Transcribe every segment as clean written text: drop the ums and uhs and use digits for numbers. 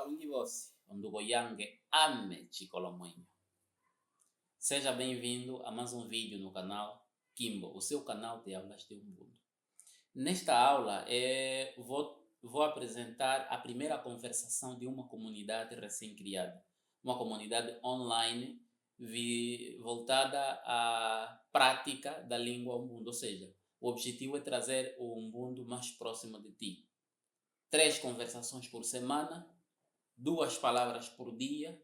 Salungi você, Ondugo Yange Ame Chicolomonho. Seja bem-vindo a mais um vídeo no canal Kimbo, o seu canal de aulas de Ubuntu. Nesta aula vou apresentar a primeira conversação de uma comunidade recém-criada. Uma comunidade online voltada à prática da língua Ubuntu, ou seja, o objetivo é trazer o Ubuntu mais próximo de ti. 3 conversações por semana, 2 palavras por dia,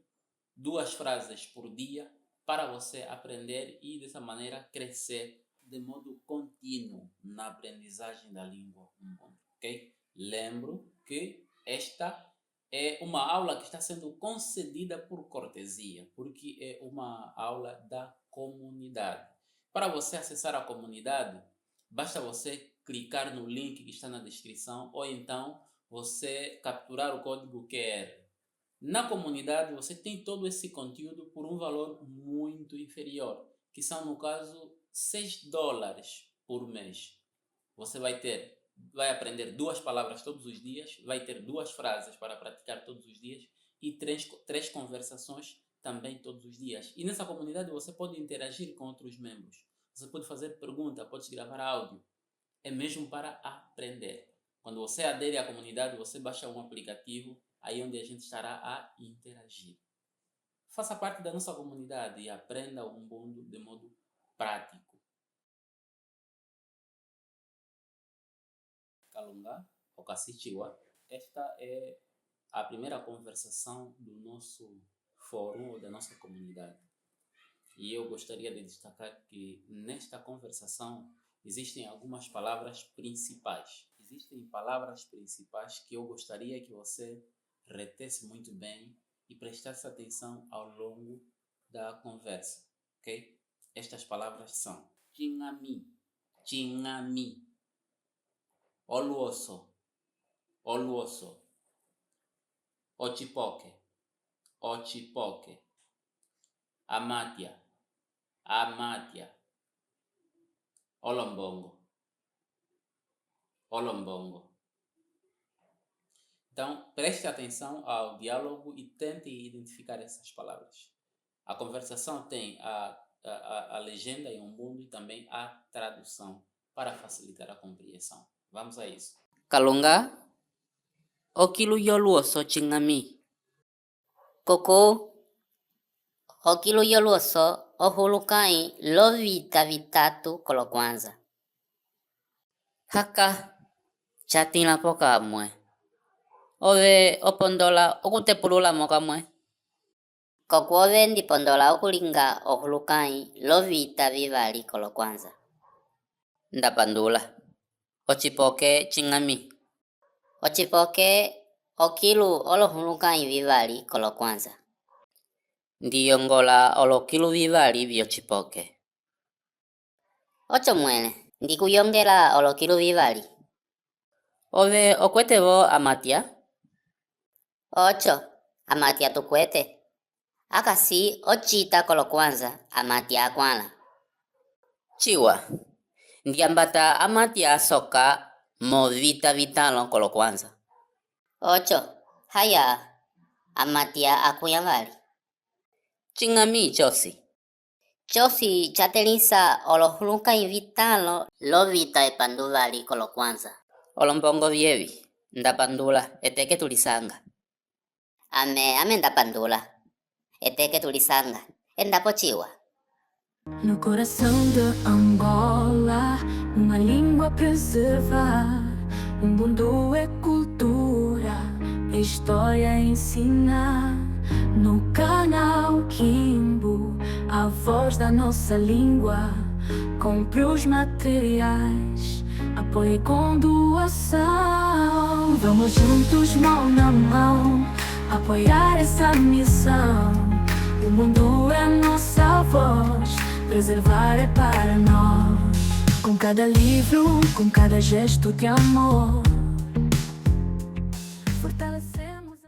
2 frases por dia, para você aprender e dessa maneira crescer de modo contínuo na aprendizagem da língua Ubuntu, ok? Lembro que esta é uma aula que está sendo concedida por cortesia, porque é uma aula da comunidade. Para você acessar a comunidade, basta você clicar no link que está na descrição ou então você capturar o código QR. Na comunidade você tem todo esse conteúdo por um valor muito inferior, que são no caso $6 por mês. Você vai aprender 2 palavras todos os dias, vai ter 2 frases para praticar todos os dias e 3 conversações também todos os dias. E nessa comunidade você pode interagir com outros membros. Você pode fazer pergunta, pode gravar áudio. É mesmo para aprender. Quando você adere à comunidade, você baixa um aplicativo aí onde a gente estará a interagir. Faça parte da nossa comunidade e aprenda o Ubuntu de modo prático. Kalunga, Okasichiwa. Esta é a primeira conversação do nosso fórum, da nossa comunidade. E eu gostaria de destacar que nesta conversação existem algumas palavras principais. Existem palavras principais que eu gostaria que você retesse muito bem e prestasse atenção ao longo da conversa, ok? Estas palavras são Chingami, Chingami, Oluoso, Oluoso, Ochipoke, Ochipoke, Amatia, Amatia, Olombongo, Olombongo. Então, preste atenção ao diálogo e tente identificar essas palavras. A conversação tem a legenda em Ubuntu e também a tradução para facilitar a compreensão. Vamos a isso. Kalunga, okilu yoluoso chingami. Koko, okilu yoluoso ohulukai lovita vitatu kolokwanza. Haka, chatina poka mwe. Ove opondola okutepulula moka mwe. Koko ove ndipondola okulinga ohulukai lovita vivali kolokwanza. Ndapandula. Ochipoke chingami. Ochipoke okilu olohulukai vivali kolokwanza. Ndiyongola olokilu vivali vyochipoke. Ocho mwene, ndikuyongela olokilu vivali. Ove okwetevo amatia? Ocho, amatia tukwete. Akasi ochita kolokwanza amatia akwala. Chiwa, ndiambata amatia soka movita vitalo kolokwanza. Ocho, haya amatia akuyavali. Chingami chosi. Chosi chatelisa olohulukai vitalo lovita epanduvali kolokwanza. Olombongo vievi, ndapandula eteke tulisanga. Ame ndapandula eteke tulisanga. Endapochiwa. No coração de Angola, uma língua preservar. Ubuntu é cultura, é história a ensinar. No canal Kimbo, a voz da nossa língua. Compre os materiais, apoie com doação. Vamos juntos, mão na mão, apoiar essa missão. O mundo é nossa voz, preservar é para nós. Com cada livro, com cada gesto de amor,